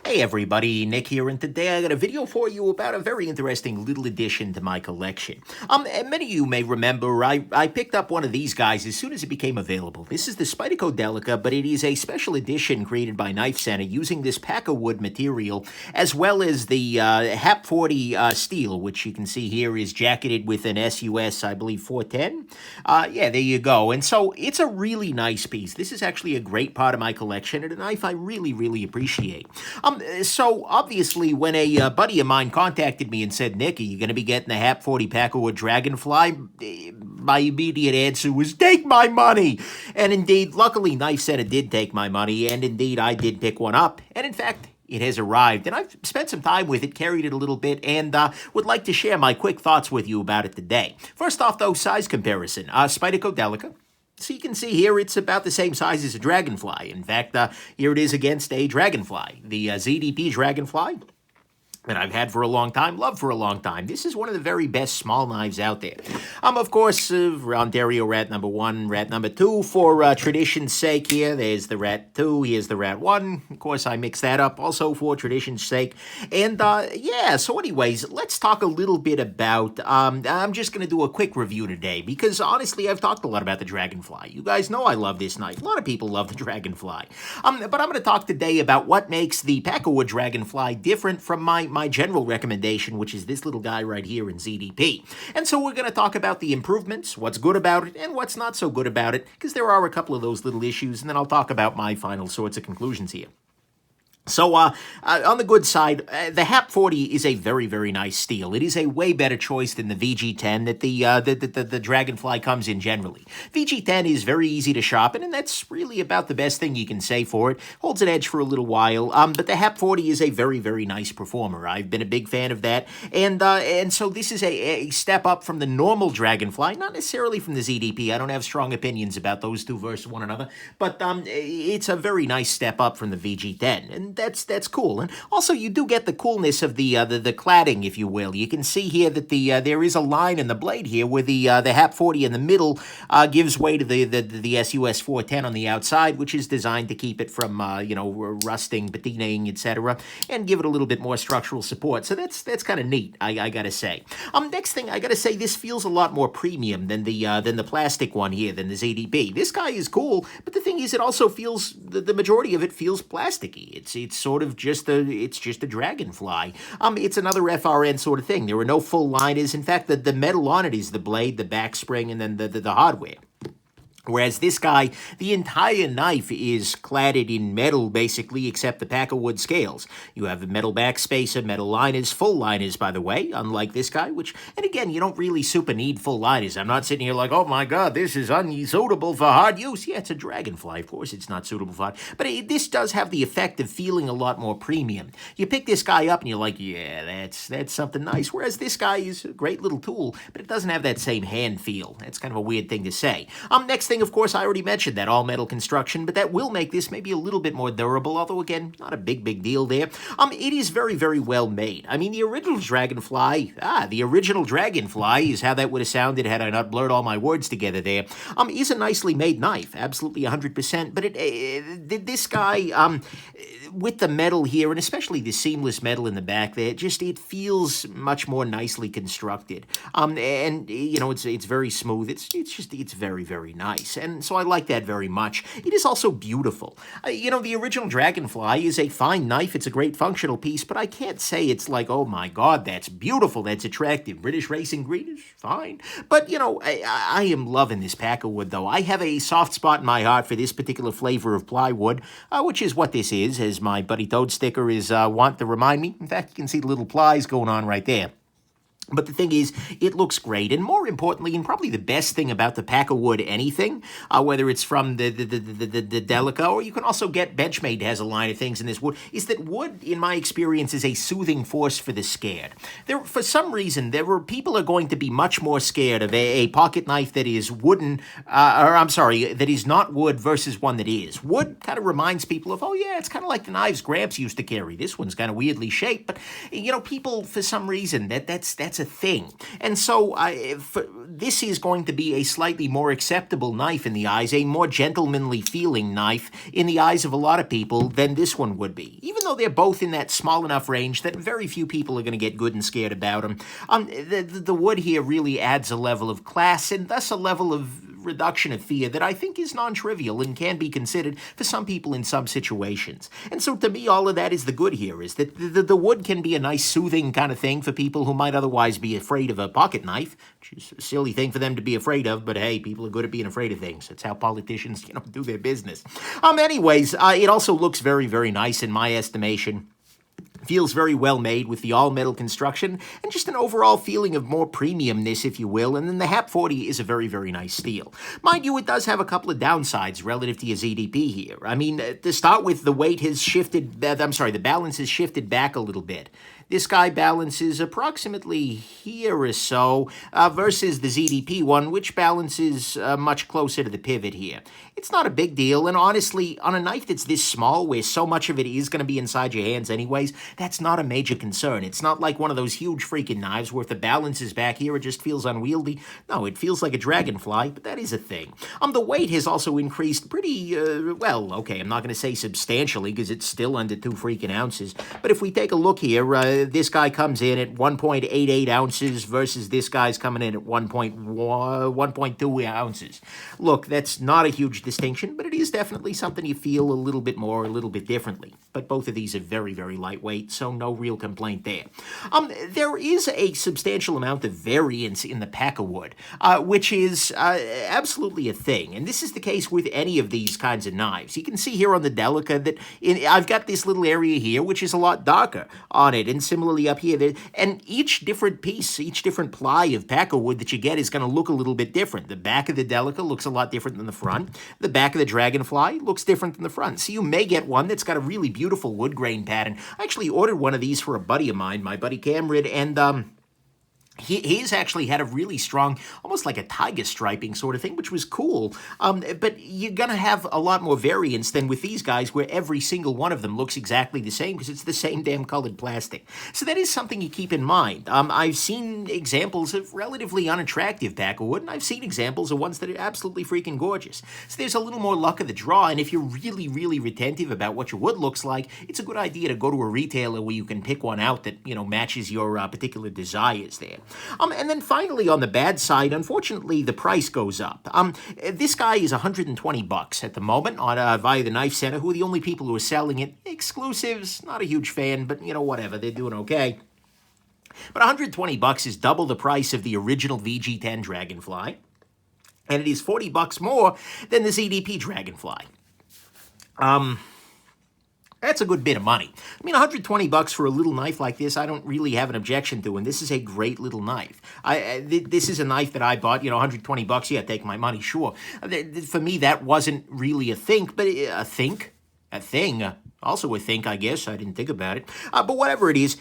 Hey everybody, Nick here, and today I got a video for you about a very interesting little addition to my collection. And many of you may remember I picked up one of these guys as soon as it became available. This is the Spyderco Delica, but it is a special edition created by Knife Center using this Pakkawood material, as well as the HAP 40 steel, which you can see here is jacketed with an SUS, I believe, 410. Yeah, there you go. And so it's a really nice piece. This is actually a great part of my collection and a knife I really appreciate. So obviously, when a buddy of mine contacted me and said, Nick, are you going to be getting the HAP 40 Pakkawood Dragonfly? My immediate answer was, take my money! And indeed, luckily, Knife Center did take my money, and indeed, I did pick one up. And in fact, it has arrived, and I've spent some time with it, carried it a little bit, and would like to share my quick thoughts with you about it today. First off, though, size comparison. Spyderco Delica. So you can see here it's about the same size as a Dragonfly. In fact, here it is against a Dragonfly. The ZDP Dragonfly that I've had for a long time, loved for a long time. This is one of the very best small knives out there. Of course, Ontario Rat number 1, Rat number 2, for tradition's sake here. There's the Rat 2, here's the Rat 1. Of course, I mixed that up also for tradition's sake. And yeah, so anyways, let's talk a little bit about, I'm just going to do a quick review today because honestly, I've talked a lot about the Dragonfly. You guys know I love this knife. A lot of people love the Dragonfly. But I'm going to talk today about what makes the Pakkawood Dragonfly different from my general recommendation, which is this little guy right here in ZDP. And so we're going to talk about the improvements, what's good about it, and what's not so good about it, because there are a couple of those little issues, and then I'll talk about my final sorts of conclusions here. So, on the good side, the HAP 40 is a very nice steel. It is a way better choice than the VG10 that the Dragonfly comes in generally. VG10 is very easy to sharpen, and that's really about the best thing you can say for it. Holds an edge for a little while, but the HAP 40 is a very nice performer. I've been a big fan of that, and so this is a step up from the normal Dragonfly, not necessarily from the ZDP. I don't have strong opinions about those two versus one another, but it's a very nice step up from the VG10, and that's cool. And also, you do get the coolness of the cladding, if you will. You can see here that there is a line in the blade here where the HAP 40 in the middle gives way to the SUS 410 on the outside, which is designed to keep it from rusting, patinaing, etc., and give it a little bit more structural support. So that's kind of neat, I gotta say. Next thing I gotta say, this feels a lot more premium than the plastic one here, than the ZDP. This guy is cool, but the thing is, it also feels the majority of it feels plasticky. It's sort of just a Dragonfly. It's another FRN sort of thing. There are no full liners. In fact, the metal on it is the blade, the back spring, and then the hardware. Whereas this guy, the entire knife is cladded in metal, basically, except the Pakkawood scales. You have a metal backspacer, metal liners, full liners, by the way, unlike this guy, which, and again, you don't really super need full liners. I'm not sitting here like, oh my god, this is unsuitable for hard use. Yeah, it's a Dragonfly, of course it's not suitable for hard. But this does have the effect of feeling a lot more premium. You pick this guy up and you're like, yeah, that's something nice. Whereas this guy is a great little tool, but it doesn't have that same hand feel. That's kind of a weird thing to say. Next thing, of course, I already mentioned that all-metal construction, but that will make this maybe a little bit more durable, although, again, not a big deal there. It is very well made. I mean, the original Dragonfly is how that would have sounded had I not blurred all my words together there, is a nicely made knife, absolutely 100%, but this guy, with the metal here, and especially the seamless metal in the back there, it feels much more nicely constructed. And, it's very smooth. It's very nice. And so I like that very much. It is also beautiful. The original Dragonfly is a fine knife. It's a great functional piece, but I can't say it's like, oh my god, that's beautiful, that's attractive. British Racing Green is fine. But, I am loving this Pakkawood, though. I have a soft spot in my heart for this particular flavor of plywood, which is what this is, as my Buddy Toad sticker is want to remind me. In fact, you can see the little plies going on right there. But the thing is, it looks great, and more importantly, and probably the best thing about the Pakkawood anything, whether it's from the Delica, or you can also get Benchmade has a line of things in this wood, is that wood, in my experience, is a soothing force for the scared. For some reason, people are going to be much more scared of a pocket knife that is wooden, that is not wood versus one that is. Wood kind of reminds people of, oh yeah, it's kind of like the knives Gramps used to carry. This one's kind of weirdly shaped, but, people, for some reason, that's that's a thing. And so this is going to be a slightly more acceptable knife in the eyes, a more gentlemanly feeling knife in the eyes of a lot of people than this one would be. Even though they're both in that small enough range that very few people are going to get good and scared about them, the wood here really adds a level of class and thus a level of reduction of fear that I think is non-trivial and can be considered for some people in some situations. And so to me, all of that is the good here, is that the wood can be a nice soothing kind of thing for people who might otherwise be afraid of a pocket knife, which is a silly thing for them to be afraid of, but hey, people are good at being afraid of things. That's how politicians, do their business. Anyways, it also looks very, very nice in my estimation. Feels very well made with the all-metal construction and just an overall feeling of more premiumness, if you will, and then the HAP 40 is a very, very nice steel. Mind you, it does have a couple of downsides relative to your ZDP here. I mean, to start with, the weight has shifted, the balance has shifted back a little bit. This guy balances approximately here or so versus the ZDP one, which balances much closer to the pivot here. It's not a big deal, and honestly, on a knife that's this small, where so much of it is going to be inside your hands anyways, that's not a major concern. It's not like one of those huge freaking knives where if the balance is back here, it just feels unwieldy. No, it feels like a Dragonfly, but that is a thing. The weight has also increased pretty, well, okay, I'm not going to say substantially because it's still under 2 freaking ounces, but if we take a look here, this guy comes in at 1.88 ounces versus this guy's coming in at 1.2 ounces. Look, that's not a huge distinction, but it is definitely something you feel a little bit more, a little bit differently. But both of these are very, very lightweight, so no real complaint there. There is a substantial amount of variance in the Pakkawood, which is absolutely a thing. And this is the case with any of these kinds of knives. You can see here on the Delica that I've got this little area here, which is a lot darker on it, and similarly up here. And each different piece, each different ply of Pakkawood that you get is going to look a little bit different. The back of the Delica looks a lot different than the front. The back of the Dragonfly looks different than the front. So you may get one that's got a really beautiful wood grain pattern. I actually ordered one of these for a buddy of mine, my buddy Cameron, and he's actually had a really strong, almost like a tiger striping sort of thing, which was cool. But you're going to have a lot more variance than with these guys, where every single one of them looks exactly the same because it's the same damn colored plastic. So that is something you keep in mind. I've seen examples of relatively unattractive Pakkawood, and I've seen examples of ones that are absolutely freaking gorgeous. So there's a little more luck of the draw, and if you're really, really retentive about what your wood looks like, it's a good idea to go to a retailer where you can pick one out that, matches your particular desires there. And then finally, on the bad side, unfortunately, the price goes up. This guy is $120 at the moment on via the Knife Center, who are the only people who are selling it. Exclusives, not a huge fan, but, whatever, they're doing okay. But $120 is double the price of the original VG10 Dragonfly, and it is $40 more than the ZDP Dragonfly. That's a good bit of money. I mean, $120 for a little knife like this, I don't really have an objection to, and this is a great little knife. This is a knife that I bought, $120, yeah, take my money, sure. For me, that wasn't really a thing, but a thing. Also a think, I guess. I didn't think about it. But whatever it is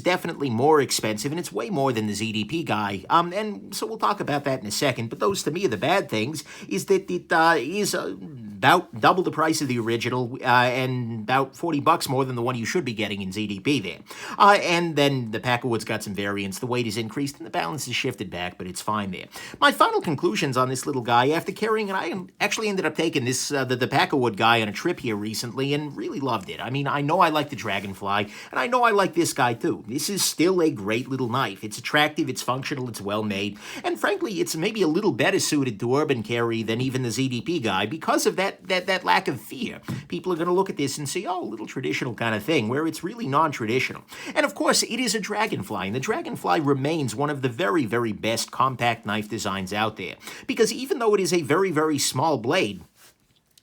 definitely more expensive, and it's way more than the ZDP guy. And so we'll talk about that in a second. But those, to me, are the bad things, is that it is about double the price of the original and about $40 more than the one you should be getting in ZDP there. And then the Pakkawood's got some variance. The weight is increased, and the balance is shifted back, but it's fine there. My final conclusions on this little guy, after carrying, and I actually ended up taking this the Pakkawood guy on a trip here recently, and really loved it. I mean, I know I like the Dragonfly, and I know I like this guy too. This is still a great little knife. It's attractive, it's functional, it's well made, and frankly, it's maybe a little better suited to urban carry than even the ZDP guy because of that lack of fear. People are going to look at this and say, oh, a little traditional kind of thing, where it's really non-traditional. And of course, it is a Dragonfly, and the Dragonfly remains one of the very, very best compact knife designs out there, because even though it is a very, very small blade,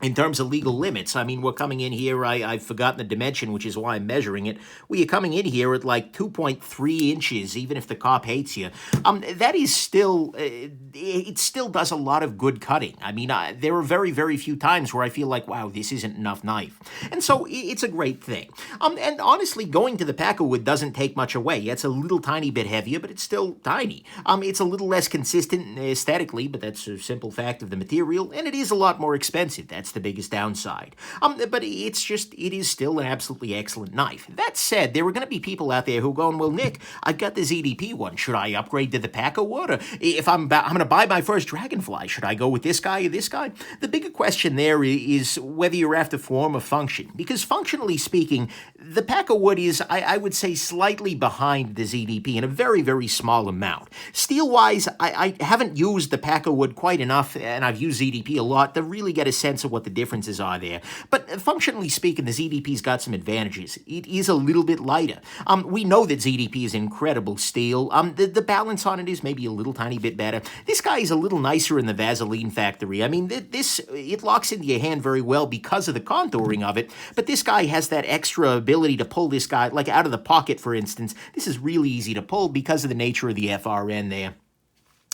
in terms of legal limits, I mean, we're coming in here, I've forgotten the dimension, which is why I'm measuring it. We are coming in here at like 2.3 inches, even if the cop hates you. That is still, it still does a lot of good cutting. I mean, there are very, very few times where I feel like, wow, this isn't enough knife. And so it's a great thing. And honestly, going to the Pakkawood doesn't take much away. It's a little tiny bit heavier, but it's still tiny. It's a little less consistent aesthetically, but that's a simple fact of the material, and it is a lot more expensive. That's the biggest downside. But it is still an absolutely excellent knife. That said, there are going to be people out there who are going, well, Nick, I've got the ZDP one. Should I upgrade to the Pakkawood? Or if I'm going to buy my first Dragonfly, should I go with this guy or this guy? The bigger question there is whether you're after form or function. Because functionally speaking, the Pakkawood is, I would say, slightly behind the ZDP in a very, very small amount. Steel-wise, I haven't used the Pakkawood quite enough, and I've used ZDP a lot to really get a sense of what the differences are there. But functionally speaking, the ZDP's got some advantages. It is a little bit lighter. We know that ZDP is incredible steel. The balance on it is maybe a little tiny bit better. This guy is a little nicer in the Vaseline factory. I mean, it locks into your hand very well because of the contouring of it, but this guy has that extra ability to pull this guy, like out of the pocket, for instance. This is really easy to pull because of the nature of the FRN there.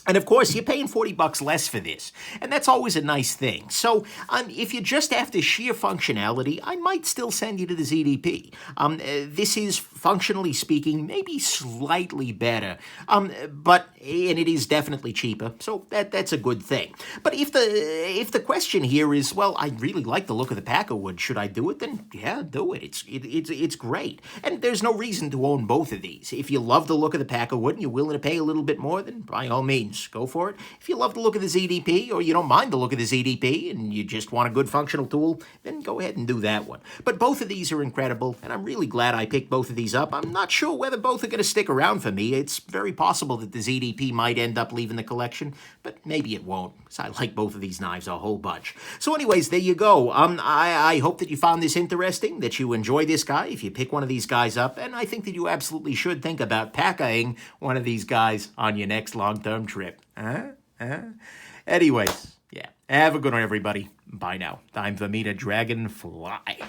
And of course, you're paying $40 less for this, and that's always a nice thing. So if you're just after sheer functionality, I might still send you to the ZDP. This is, functionally speaking, maybe slightly better, and it is definitely cheaper, so that's a good thing. But if the question here is, well, I really like the look of the Pakkawood, should I do it? Then yeah, do it. It's great, and there's no reason to own both of these. If you love the look of the Pakkawood and you're willing to pay a little bit more, then by all means, go for it. If you love the look of the ZDP, or you don't mind the look of the ZDP, and you just want a good functional tool, then go ahead and do that one. But both of these are incredible, and I'm really glad I picked both of these up. I'm not sure whether both are going to stick around for me. It's very possible that the ZDP might end up leaving the collection, but maybe it won't, because I like both of these knives a whole bunch. So anyways, there you go. I hope that you found this interesting, that you enjoy this guy if you pick one of these guys up, and I think that you absolutely should think about packing one of these guys on your next long-term trip. Anyways, yeah, have a good one, everybody. Bye now. Time for me to Dragonfly.